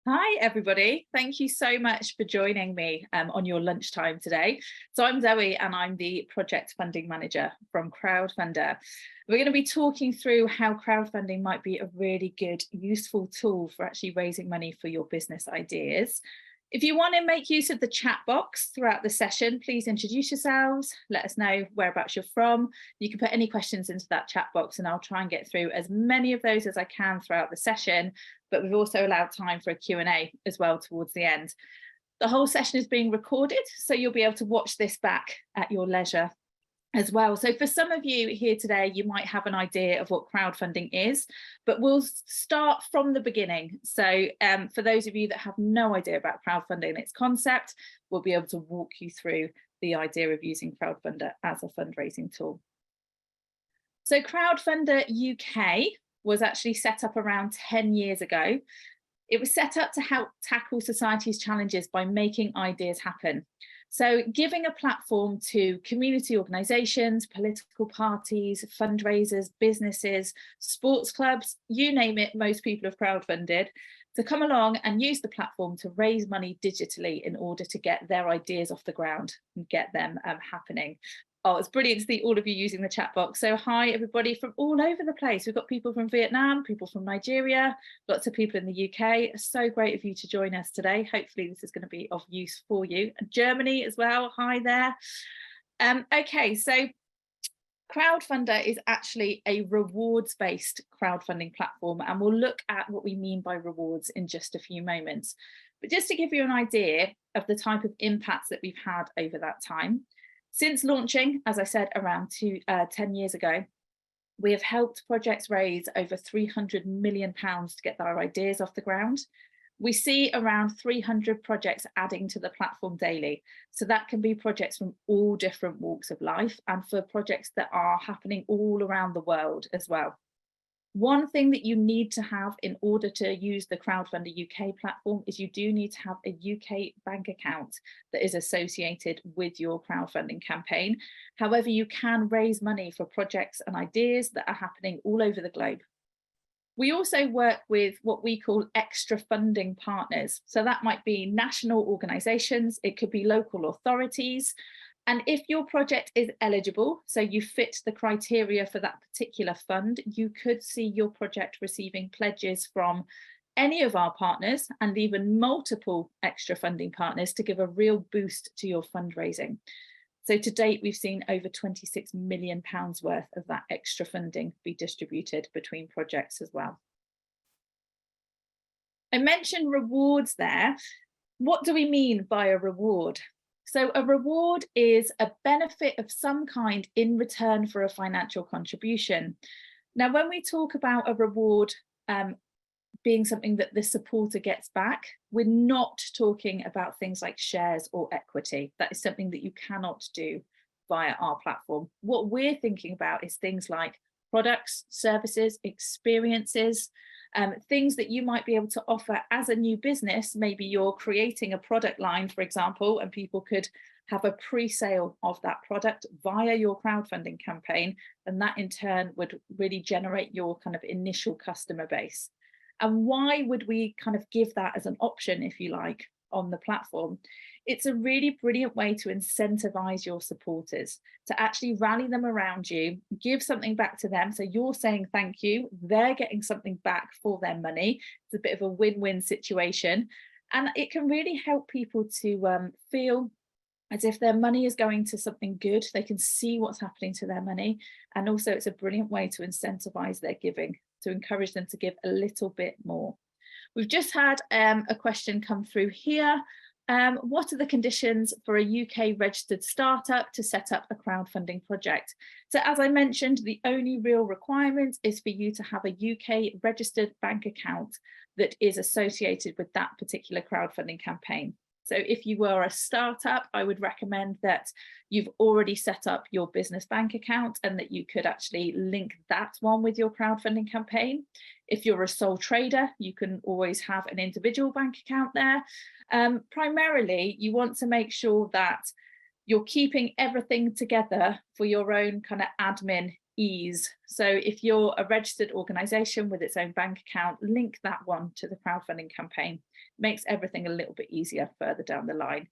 Hi, everybody. Thank you so much for joining me on your lunchtime today. So I'm Zoe and I'm the project funding manager from Crowdfunder. We're going to be talking through how crowdfunding might be a really good, useful tool for actually raising money for your business ideas. If you want to make use of the chat box throughout the session, please introduce yourselves, let us know whereabouts you're from. You can put any questions into that chat box and I'll try and get through as many of those as I can throughout the session, but we've also allowed time for a Q&A as well towards the end. The whole session is being recorded, so you'll be able to watch this back at your leisure as well. So for some of you here today, you might have an idea of what crowdfunding is, but we'll start from the beginning. So for those of you that have no idea about crowdfunding and its concept, we'll be able to walk you through the idea of using Crowdfunder as a fundraising tool. So Crowdfunder UK was actually set up around 10 years ago. It was set up to help tackle society's challenges by making ideas happen. So giving a platform to community organisations, political parties, fundraisers, businesses, sports clubs, you name it, most people have crowdfunded, to come along and use the platform to raise money digitally in order to get their ideas off the ground and get them happening. Oh, it's brilliant to see all of you using the chat box. So hi, everybody from all over the place. We've got people from Vietnam, people from Nigeria, lots of people in the UK. So great of you to join us today. Hopefully this is going to be of use for you. And Germany as well, hi there. Okay, so Crowdfunder is actually a rewards-based crowdfunding platform, and we'll look at what we mean by rewards in just a few moments. But just to give you an idea of the type of impacts that we've had over that time, since launching, as I said, around 10 years ago, we have helped projects raise over £300 million to get their ideas off the ground. We see around 300 projects adding to the platform daily. So that can be projects from all different walks of life and for projects that are happening all around the world as well. One thing that you need to have in order to use the Crowdfunder UK platform is you do need to have a UK bank account that is associated with your crowdfunding campaign. However, you can raise money for projects and ideas that are happening all over the globe. We also work with what we call extra funding partners. So that might be national organisations, it could be local authorities. And if your project is eligible, so you fit the criteria for that particular fund, you could see your project receiving pledges from any of our partners and even multiple extra funding partners to give a real boost to your fundraising. So to date, we've seen over £26 million worth of that extra funding be distributed between projects as well. I mentioned rewards there. What do we mean by a reward? So a reward is a benefit of some kind in return for a financial contribution. Now, when we talk about a reward being something that the supporter gets back, we're not talking about things like shares or equity. That is something that you cannot do via our platform. What we're thinking about is things like products, services, experiences, things that you might be able to offer as a new business. Maybe you're creating a product line, for example, and people could have a pre-sale of that product via your crowdfunding campaign, and that in turn would really generate your kind of initial customer base. And why would we kind of give that as an option, if you like, on the platform? It's a really brilliant way to incentivize your supporters, to actually rally them around you, give something back to them. So you're saying thank you, they're getting something back for their money. It's a bit of a win-win situation. And it can really help people to feel as if their money is going to something good. They can see what's happening to their money. And also it's a brilliant way to incentivize their giving, to encourage them to give a little bit more. We've just had a question come through here. What are the conditions for a UK registered startup to set up a crowdfunding project? So as I mentioned, the only real requirement is for you to have a UK registered bank account that is associated with that particular crowdfunding campaign. So if you were a startup, I would recommend that you've already set up your business bank account and that you could actually link that one with your crowdfunding campaign. If you're a sole trader, you can always have an individual bank account there. Primarily, you want to make sure that you're keeping everything together for your own kind of admin ease. So if you're a registered organisation with its own bank account, link that one to the crowdfunding campaign. Makes everything a little bit easier further down the line.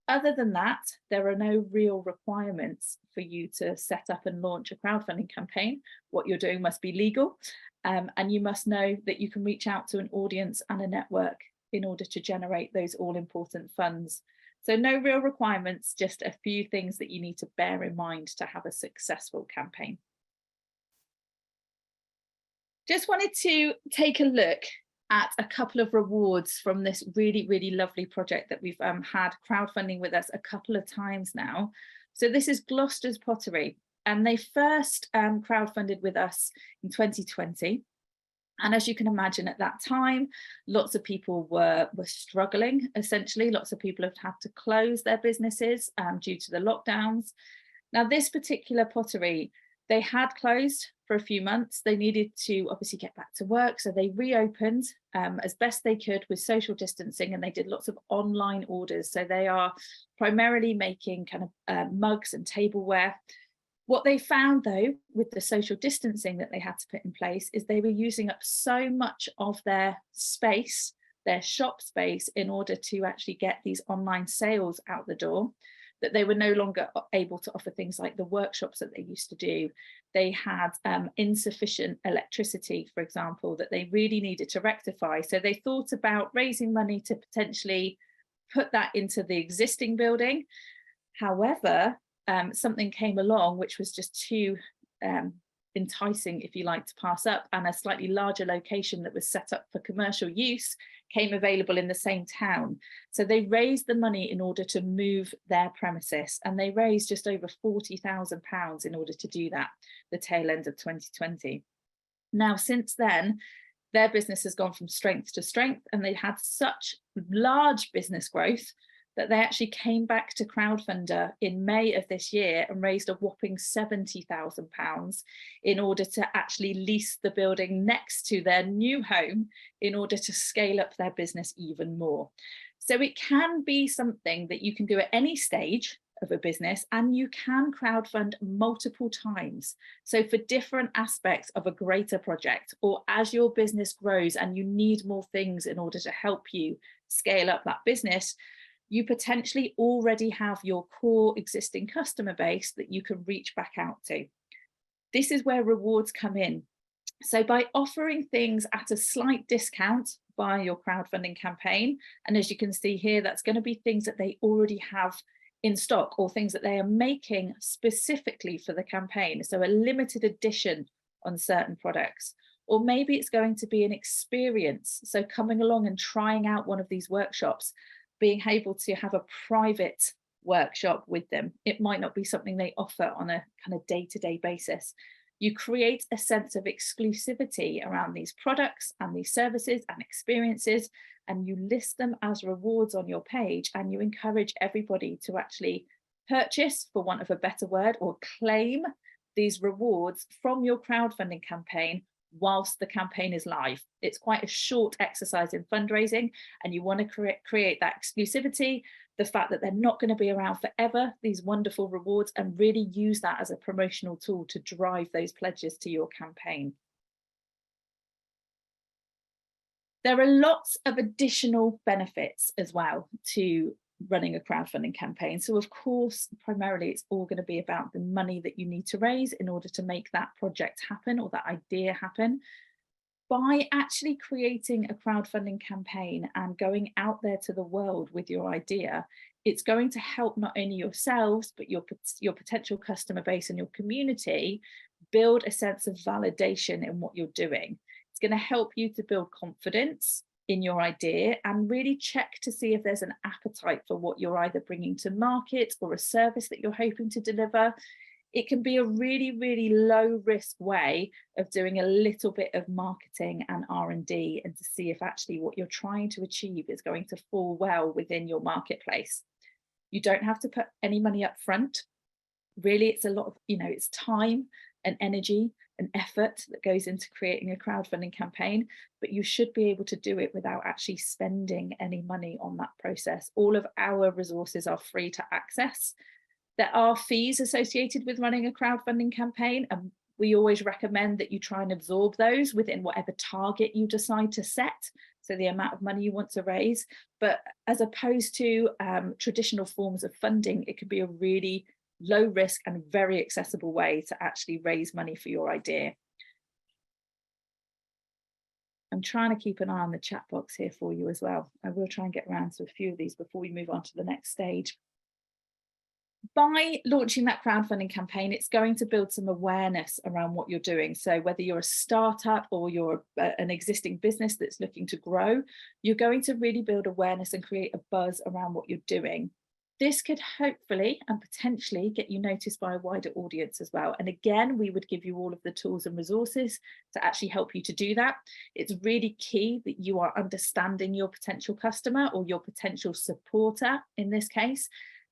Other than that, there are no real requirements for you to set up and launch a crowdfunding campaign. What you're doing must be legal, and you must know that you can reach out to an audience and a network in order to generate those all-important funds. So no real requirements, just a few things that you need to bear in mind to have a successful campaign. Just wanted to take a look at a couple of rewards from this really, really lovely project that we've had crowdfunding with us a couple of times now. So this is Gloucesters Pottery, and they first crowdfunded with us in 2020. And as you can imagine, at that time, lots of people were struggling, essentially. Lots of people have had to close their businesses due to the lockdowns. Now, this particular pottery, they had closed for a few months. They needed to obviously get back to work. So they reopened as best they could with social distancing, and they did lots of online orders. So they are primarily making kind of mugs and tableware. What they found, though, with the social distancing that they had to put in place is they were using up so much of their space, their shop space, in order to actually get these online sales out the door, that they were no longer able to offer things like the workshops that they used to do. They had insufficient electricity, for example, that they really needed to rectify. So they thought about raising money to potentially put that into the existing building. However, something came along which was just too enticing, if you like, to pass up, and a slightly larger location that was set up for commercial use came available in the same town. So they raised the money in order to move their premises, and they raised just over £40,000 in order to do that, the tail end of 2020. Now, since then, their business has gone from strength to strength, and they had such large business growth that they actually came back to Crowdfunder in May of this year and raised a whopping £70,000 in order to actually lease the building next to their new home in order to scale up their business even more. So it can be something that you can do at any stage of a business, and you can crowdfund multiple times. So for different aspects of a greater project, or as your business grows and you need more things in order to help you scale up that business, you potentially already have your core existing customer base that you can reach back out to. This is where rewards come in. So by offering things at a slight discount via your crowdfunding campaign, and as you can see here, that's going to be things that they already have in stock or things that they are making specifically for the campaign. So a limited edition on certain products. Or maybe it's going to be an experience. So coming along and trying out one of these workshops, being able to have a private workshop with them. It might not be something they offer on a kind of day-to-day basis. You create a sense of exclusivity around these products and these services and experiences, and you list them as rewards on your page, and you encourage everybody to actually purchase, for want of a better word, or claim these rewards from your crowdfunding campaign whilst the campaign is live. It's quite a short exercise in fundraising, and you want to create that exclusivity, the fact that they're not going to be around forever, these wonderful rewards, and really use that as a promotional tool to drive those pledges to your campaign. There are lots of additional benefits as well to running a crowdfunding campaign. So of course, primarily it's all going to be about the money that you need to raise in order to make that project happen or that idea happen. By actually creating a crowdfunding campaign and going out there to the world with your idea, it's going to help not only yourselves, but your potential customer base and your community build a sense of validation in what you're doing. It's going to help you to build confidence in your idea and really check to see if there's an appetite for what you're either bringing to market or a service that you're hoping to deliver. It can be a really, really low risk way of doing a little bit of marketing and R&D and to see if actually what you're trying to achieve is going to fall well within your marketplace. You don't have to put any money up front. Really, it's a lot of, it's time and energy and effort that goes into creating a crowdfunding campaign, but you should be able to do it without actually spending any money on that process. All of our resources are free to access. There are fees associated with running a crowdfunding campaign, and We always recommend that you try and absorb those within whatever target you decide to set, so the amount of money you want to raise. But as opposed to traditional forms of funding, it could be a really low risk and very accessible way to actually raise money for your idea. I'm trying to keep an eye on the chat box here for you as well. I will try and get around to a few of these before we move on to the next stage. By launching that crowdfunding campaign, it's going to build some awareness around what you're doing. So whether you're a startup or you're an existing business that's looking to grow, you're going to really build awareness and create a buzz around what you're doing. This could hopefully and potentially get you noticed by a wider audience as well. And again, we would give you all of the tools and resources to actually help you to do that. It's really key that you are understanding your potential customer or your potential supporter in this case.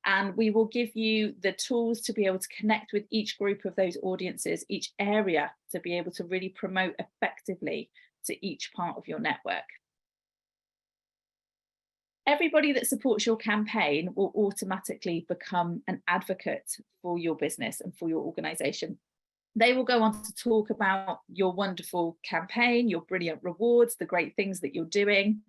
And we will give you the tools to be able to connect with each group of those audiences, each area, to be able to really promote effectively to each part of your network. Everybody that supports your campaign will automatically become an advocate for your business and for your organization. They will go on to talk about your wonderful campaign, your brilliant rewards, the great things that you're doing.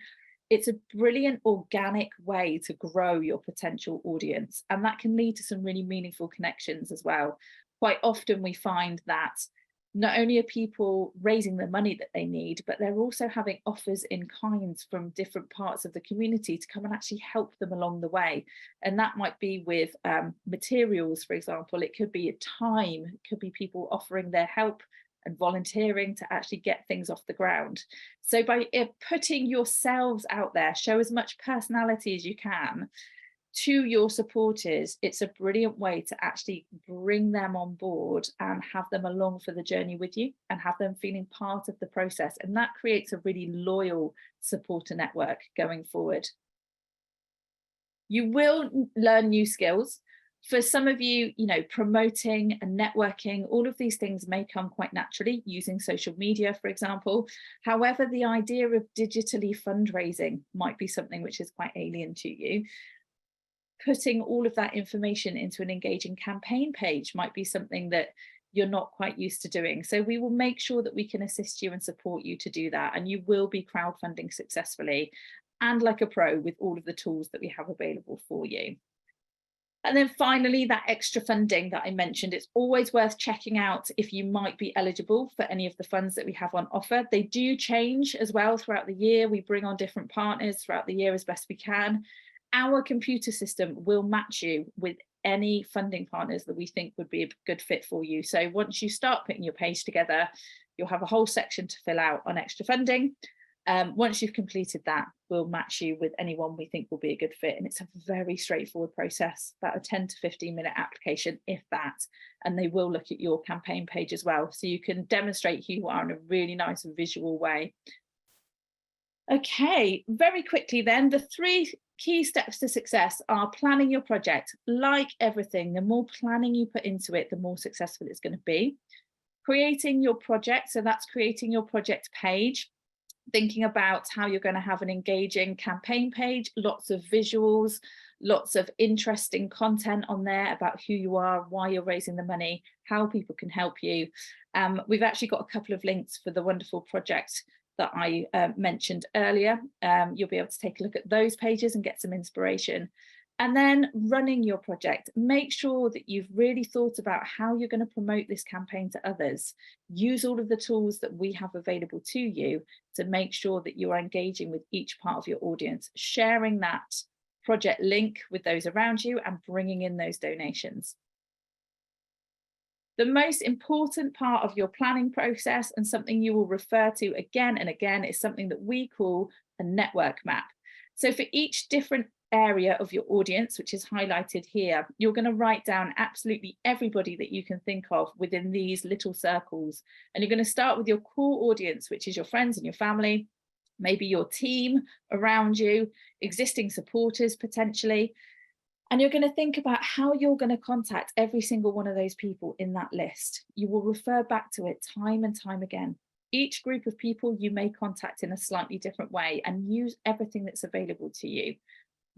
It's a brilliant organic way to grow your potential audience, and that can lead to some really meaningful connections as well. Quite often we find that not only are people raising the money that they need, but they're also having offers in kind from different parts of the community to come and actually help them along the way. And that might be with materials, for example. It could be a time, it could be people offering their help and volunteering to actually get things off the ground. So by putting yourselves out there, show as much personality as you can to your supporters. It's a brilliant way to actually bring them on board and have them along for the journey with you and have them feeling part of the process. And that creates a really loyal supporter network going forward. You will learn new skills. For some of you, promoting and networking, all of these things may come quite naturally using social media, for example. However, the idea of digitally fundraising might be something which is quite alien to you. Putting all of that information into an engaging campaign page might be something that you're not quite used to doing. So we will make sure that we can assist you and support you to do that. And you will be crowdfunding successfully and like a pro with all of the tools that we have available for you. And then finally, that extra funding that I mentioned, it's always worth checking out if you might be eligible for any of the funds that we have on offer. They do change as well throughout the year. We bring on different partners throughout the year as best we can. Our computer system will match you with any funding partners that we think would be a good fit for you. So once you start putting your page together, you'll have a whole section to fill out on extra funding. Once you've completed that, we'll match you with anyone we think will be a good fit. And it's a very straightforward process, about a 10 to 15 minute application, if that. And they will look at your campaign page as well. So you can demonstrate who you are in a really nice and visual way. Okay, very quickly then, the 3 key steps to success are planning your project. Like everything, the more planning you put into it, the more successful it's going to be. Creating your project, so that's creating your project page. Thinking about how you're going to have an engaging campaign page, lots of visuals, lots of interesting content on there about who you are, why you're raising the money, how people can help you. We've actually got a couple of links for the wonderful project that I mentioned earlier. You'll be able to take a look at those pages and get some inspiration. And then running your project, make sure that you've really thought about how you're going to promote this campaign to others. Use all of the tools that we have available to you to make sure that you are engaging with each part of your audience, sharing that project link with those around you and bringing in those donations. The most important part of your planning process, and something you will refer to again and again, is something that we call a network map. So for each different area of your audience, which is highlighted here, you're going to write down absolutely everybody that you can think of within these little circles. And you're going to start with your core audience, which is your friends and your family, maybe your team around you, existing supporters potentially. And you're going to think about how you're going to contact every single one of those people in that list. You will refer back to it time and time again. Each group of people you may contact in a slightly different way, and use everything that's available to you.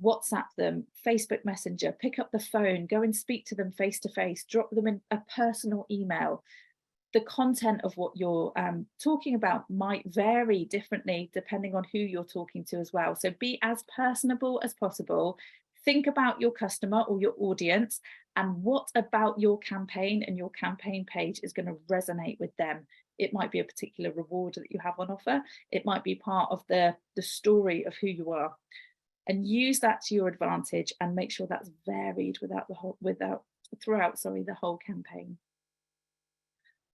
WhatsApp them, Facebook Messenger, pick up the phone, go and speak to them face to face, drop them in a personal email. The content of what you're talking about might vary differently depending on who you're talking to as well. So be as personable as possible. Think about your customer or your audience and what about your campaign and your campaign page is going to resonate with them. It might be a particular reward that you have on offer. It might be part of the story of who you are. And use that to your advantage and make sure that's varied throughout the whole campaign.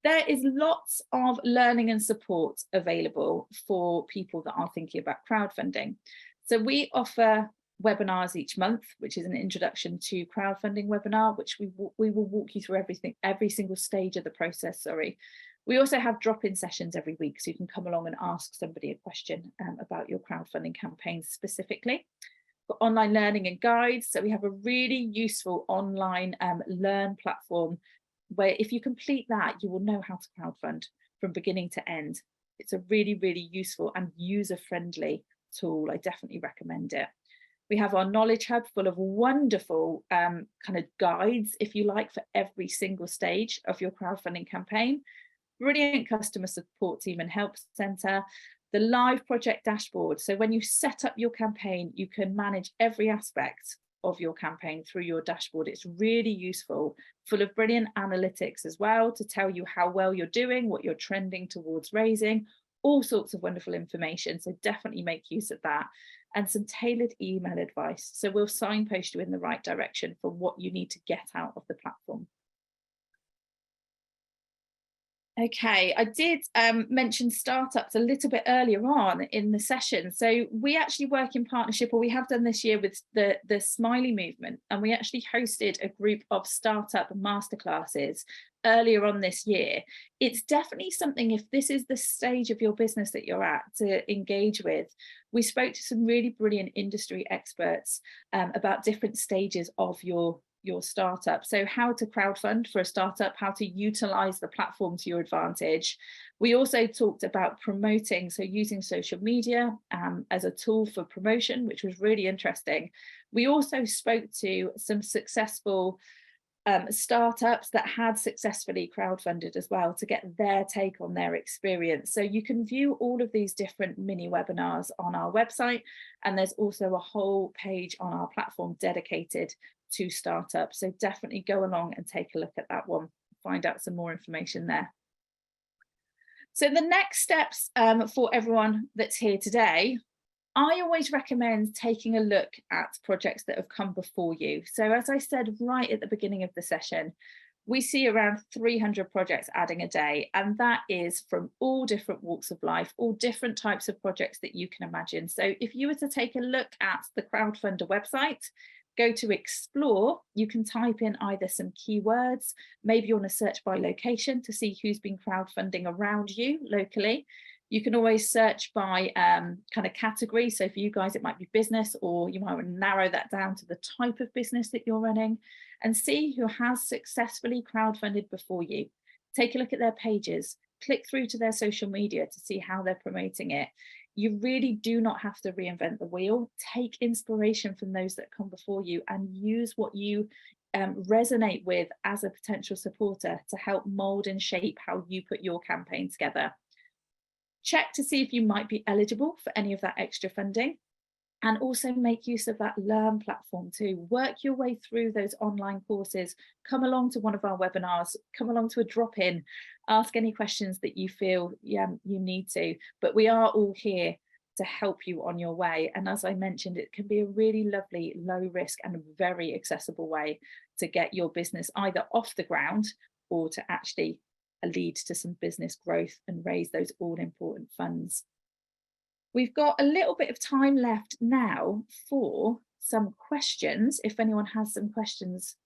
There is lots of learning and support available for people that are thinking about crowdfunding. So we offer webinars each month, which is an introduction to crowdfunding webinar, which we will walk you through every single stage of the process, We also have drop-in sessions every week, so you can come along and ask somebody a question about your crowdfunding campaign specifically. For online learning and guides, so we have a really useful online learn platform where if you complete that, you will know how to crowdfund from beginning to end. It's a really, really useful and user-friendly tool. I definitely recommend it. We have our knowledge hub full of wonderful kind of guides, if you like, for every single stage of your crowdfunding campaign. Brilliant customer support team and help center. The live project dashboard. So when you set up your campaign, you can manage every aspect of your campaign through your dashboard. It's really useful, full of brilliant analytics as well to tell you how well you're doing, what you're trending towards raising, all sorts of wonderful information. So definitely make use of that, and some tailored email advice. So we'll signpost you in the right direction for what you need to get out of the platform. Okay, I did mention startups a little bit earlier on in the session. So we actually work in partnership, or we have done this year, with the Smiley movement, and we actually hosted a group of startup masterclasses earlier on this year. It's definitely something, if this is the stage of your business that you're at, to engage with. We spoke to some really brilliant industry experts about different stages of your startup. So how to crowdfund for a startup, how to utilize the platform to your advantage. We also talked about promoting, so using social media as a tool for promotion, which was really interesting. We also spoke to some successful startups that had successfully crowdfunded as well, to get their take on their experience. So you can view all of these different mini webinars on our website, and there's also a whole page on our platform dedicated to startups. So definitely go along and take a look at that one, find out some more information there. So the next steps for everyone that's here today, I always recommend taking a look at projects that have come before you. So as I said right at the beginning of the session, we see around 300 projects adding a day, and that is from all different walks of life, all different types of projects that you can imagine. So if you were to take a look at the Crowdfunder website, go to explore, you can type in either some keywords, maybe you want to search by location to see who's been crowdfunding around you locally. You can always search by kind of category. So for you guys, it might be business, or you might narrow that down to the type of business that you're running, and see who has successfully crowdfunded before you. Take a look at their pages, click through to their social media to see how they're promoting it. You really do not have to reinvent the wheel. Take inspiration from those that come before you and use what you resonate with as a potential supporter to help mold and shape how you put your campaign together. Check to see if you might be eligible for any of that extra funding, and also make use of that Learn platform to work your way through those online courses. Come along to one of our webinars, come along to a drop-in, ask any questions that you feel you need to, but we are all here to help you on your way. And as I mentioned, it can be a really lovely, low risk and very accessible way to get your business either off the ground or to actually lead to some business growth and raise those all important funds. We've got a little bit of time left now for some questions. If anyone has some questions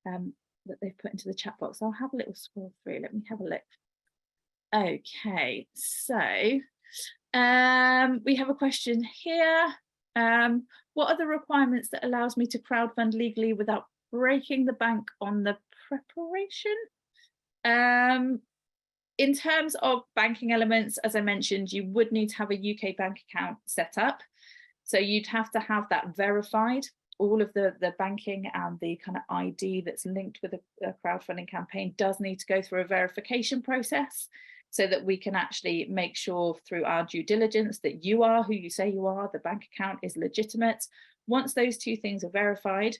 that they've put into the chat box, I'll have a little scroll through. Let me have a look. Okay, so we have a question here. What are the requirements that allows me to crowdfund legally without breaking the bank on the preparation? In terms of banking elements, as I mentioned, you would need to have a UK bank account set up. So you'd have to have that verified all of the banking and the kind of ID that's linked with a crowdfunding campaign does need to go through a verification process, so that we can actually make sure through our due diligence that you are who you say you are, the bank account is legitimate. Once those two things are verified,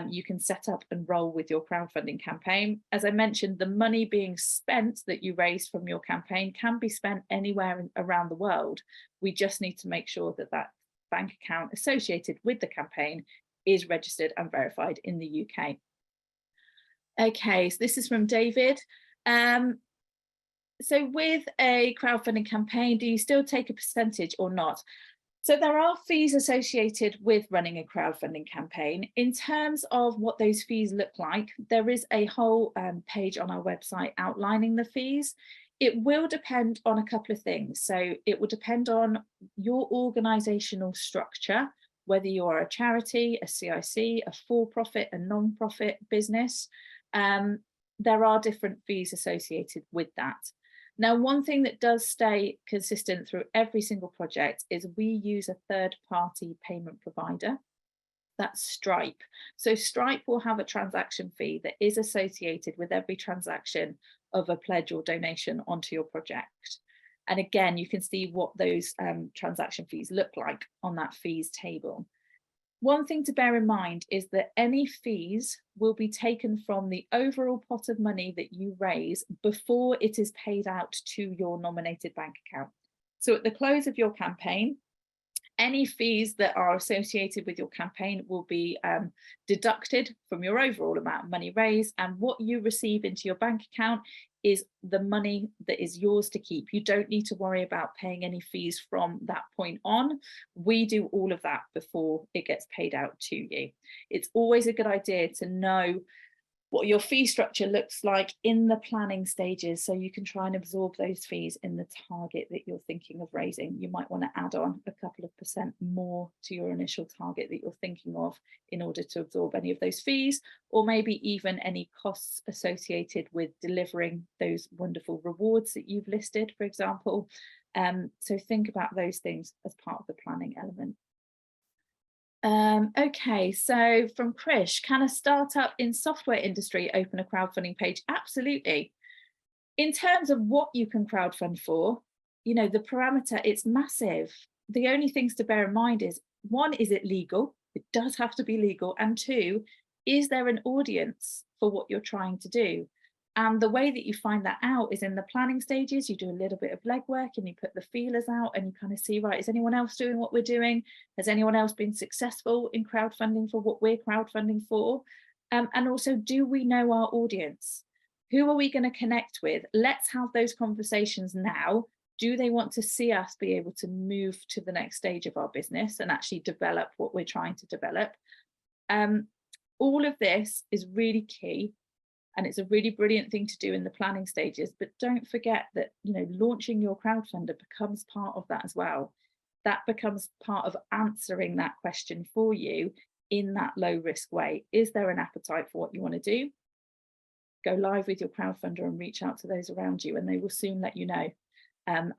you can set up and roll with your crowdfunding campaign. As I mentioned, the money being spent that you raised from your campaign can be spent anywhere around the world. We just need to make sure that that bank account associated with the campaign is registered and verified in the UK. Okay, so this is from David. So with a crowdfunding campaign, do you still take a percentage or not? So there are fees associated with running a crowdfunding campaign. In terms of what those fees look like, there is a whole page on our website outlining the fees. It will depend on a couple of things. So it will depend on your organisational structure, whether you are a charity, a CIC, a for-profit, a non-profit business. There are different fees associated with that. Now, one thing that does stay consistent through every single project is we use a third-party payment provider. That's Stripe. So Stripe will have a transaction fee that is associated with every transaction of a pledge or donation onto your project. And again, you can see what those transaction fees look like on that fees table. One thing to bear in mind is that any fees will be taken from the overall pot of money that you raise before it is paid out to your nominated bank account. So at the close of your campaign, any fees that are associated with your campaign will be deducted from your overall amount of money raised, and what you receive into your bank account is the money that is yours to keep. You don't need to worry about paying any fees from that point on. We do all of that before it gets paid out to you. It's always a good idea to know what your fee structure looks like in the planning stages, so you can try and absorb those fees in the target that you're thinking of raising. You might want to add on a couple of percent more to your initial target that you're thinking of in order to absorb any of those fees, or maybe even any costs associated with delivering those wonderful rewards that you've listed, for example. So think about those things as part of the planning element. Okay, so from Krish, can a startup in software industry open a crowdfunding page? Absolutely. In terms of what you can crowdfund for, you know, the parameter, it's massive. The only things to bear in mind is, one, is it legal? It does have to be legal. And two, is there an audience for what you're trying to do? And the way that you find that out is in the planning stages. You do a little bit of legwork and you put the feelers out and you kind of see, right, is anyone else doing what we're doing? Has anyone else been successful in crowdfunding for what we're crowdfunding for? And also, do we know our audience? Who are we going to connect with? Let's have those conversations now. Do they want to see us be able to move to the next stage of our business and actually develop what we're trying to develop? All of this is really key. And it's a really brilliant thing to do in the planning stages, but don't forget that, you know, launching your crowdfunder becomes part of that as well. That becomes part of answering that question for you in that low risk way. Is there an appetite for what you want to do? Go live with your crowdfunder and reach out to those around you, and they will soon let you know. And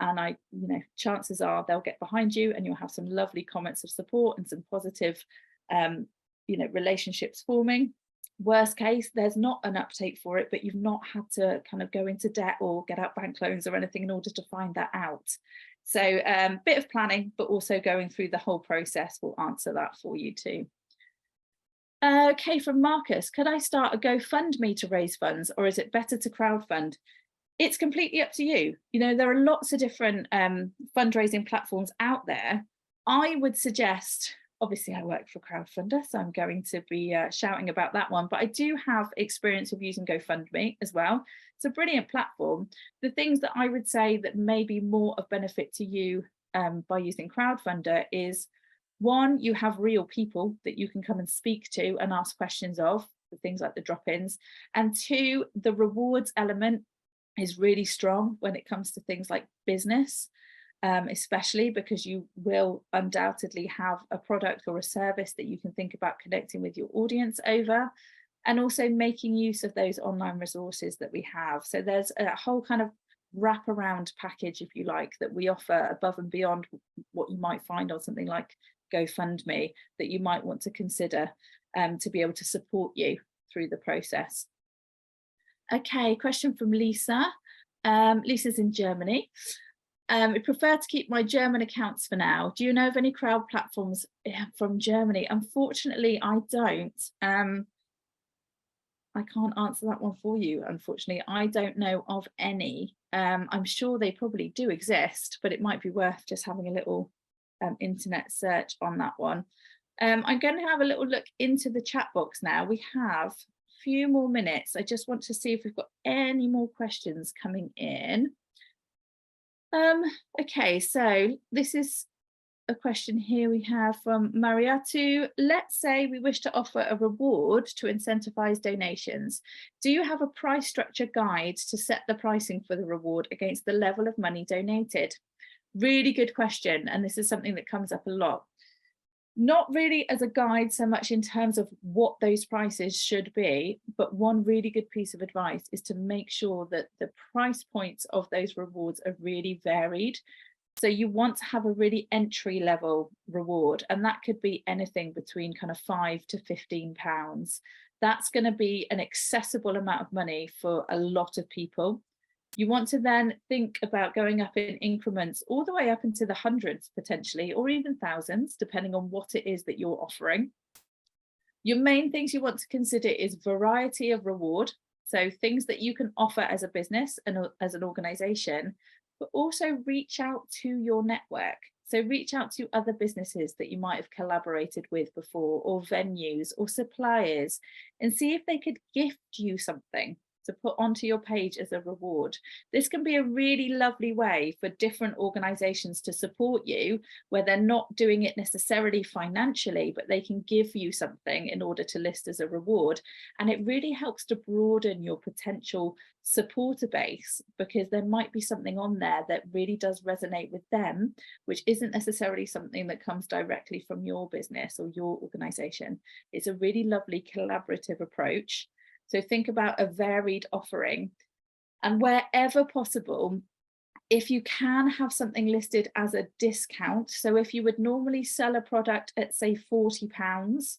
chances are they'll get behind you and you'll have some lovely comments of support and some positive, relationships forming. Worst case, there's not an uptake for it, but you've not had to kind of go into debt or get out bank loans or anything in order to find that out. So bit of planning, but also going through the whole process will answer that for you too. Okay, from Marcus, could I start a GoFundMe to raise funds, or is it better to crowdfund? It's completely up to you. You know, there are lots of different fundraising platforms out there. I would suggest, obviously I work for Crowdfunder, so I'm going to be shouting about that one, but I do have experience of using GoFundMe as well. It's a brilliant platform. The things that I would say that may be more of benefit to you by using Crowdfunder is, one, you have real people that you can come and speak to and ask questions of, for things like the drop-ins. And two, the rewards element is really strong when it comes to things like business. Especially because you will undoubtedly have a product or a service that you can think about connecting with your audience over, and also making use of those online resources that we have. So there's a whole kind of wraparound package, if you like, that we offer above and beyond what you might find on something like GoFundMe that you might want to consider to be able to support you through the process. Okay, question from Lisa. Lisa's in Germany. I prefer to keep my German accounts for now. Do you know of any crowd platforms from Germany? Unfortunately, I don't. I can't answer that one for you, unfortunately. I don't know of any. I'm sure they probably do exist, but it might be worth just having a little internet search on that one. I'm going to have a little look into the chat box now. We have a few more minutes. I just want to see if we've got any more questions coming in. Okay, so this is a question here we have from Mariatu. Let's say we wish to offer a reward to incentivize donations. Do you have a price structure guide to set the pricing for the reward against the level of money donated? Really good question, and this is something that comes up a lot. Not really as a guide so much in terms of what those prices should be, but one really good piece of advice is to make sure that the price points of those rewards are really varied. So you want to have a really entry level reward, and that could be anything between kind of £5 to £15. That's going to be an accessible amount of money for a lot of people. You want to then think about going up in increments all the way up into the hundreds potentially, or even thousands, depending on what it is that you're offering. Your main things you want to consider is variety of reward. So things that you can offer as a business and as an organization, but also reach out to your network. So reach out to other businesses that you might have collaborated with before, or venues or suppliers, and see if they could gift you something to put onto your page as a reward. This can be a really lovely way for different organizations to support you, where they're not doing it necessarily financially, but they can give you something in order to list as a reward. And it really helps to broaden your potential supporter base, because there might be something on there that really does resonate with them, which isn't necessarily something that comes directly from your business or your organization. It's a really lovely collaborative approach. So think about a varied offering, and wherever possible, if you can have something listed as a discount. So if you would normally sell a product at say £40,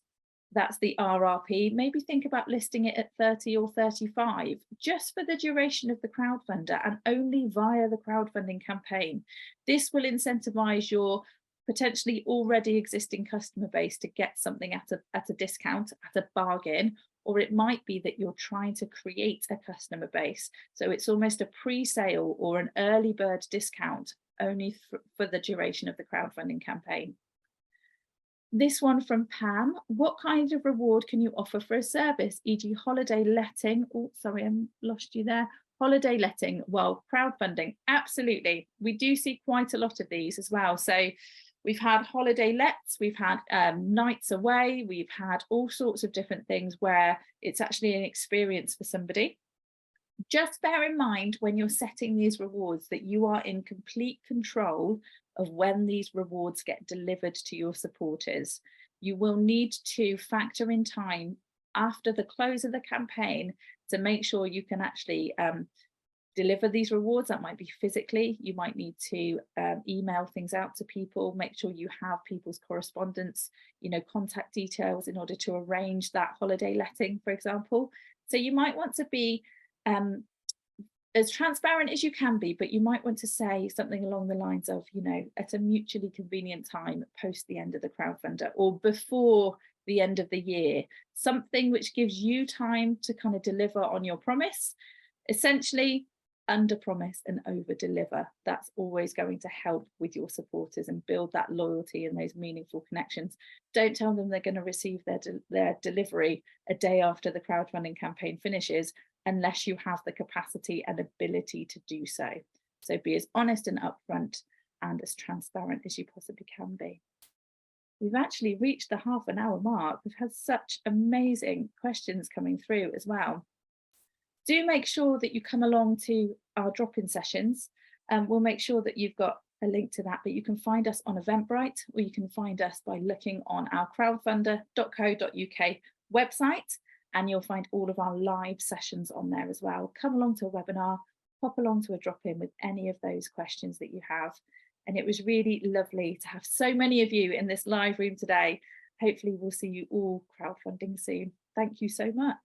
that's the RRP, maybe think about listing it at 30 or 35 just for the duration of the crowdfunder and only via the crowdfunding campaign. This will incentivize your potentially already existing customer base to get something at a discount, at a bargain. Or it might be that you're trying to create a customer base. So it's almost a pre-sale or an early bird discount only for the duration of the crowdfunding campaign. This one from Pam: what kind of reward can you offer for a service, e.g. holiday letting? Oh, sorry, I lost you there. Holiday letting, well, crowdfunding, absolutely. We do see quite a lot of these as well. So we've had holiday lets, we've had nights away, we've had all sorts of different things where it's actually an experience for somebody. Just bear in mind when you're setting these rewards that you are in complete control of when these rewards get delivered to your supporters. You will need to factor in time after the close of the campaign to make sure you can actually deliver these rewards. That might be physically, you might need to email things out to people, make sure you have people's correspondence, contact details in order to arrange that holiday letting, for example. So you might want to be as transparent as you can be, but you might want to say something along the lines of, at a mutually convenient time post the end of the crowdfunder or before the end of the year, something which gives you time to kind of deliver on your promise. Essentially, under promise and over deliver. That's always going to help with your supporters and build that loyalty and those meaningful connections. Don't tell them they're going to receive their delivery a day after the crowdfunding campaign finishes, unless you have the capacity and ability to do so. So be as honest and upfront and as transparent as you possibly can be. We've actually reached the half an hour mark. We've had such amazing questions coming through as well. Do make sure that you come along to our drop-in sessions. We'll make sure that you've got a link to that, but you can find us on Eventbrite, or you can find us by looking on our crowdfunder.co.uk website, and you'll find all of our live sessions on there as well. Come along to a webinar, pop along to a drop-in with any of those questions that you have. And it was really lovely to have so many of you in this live room today. Hopefully we'll see you all crowdfunding soon. Thank you so much.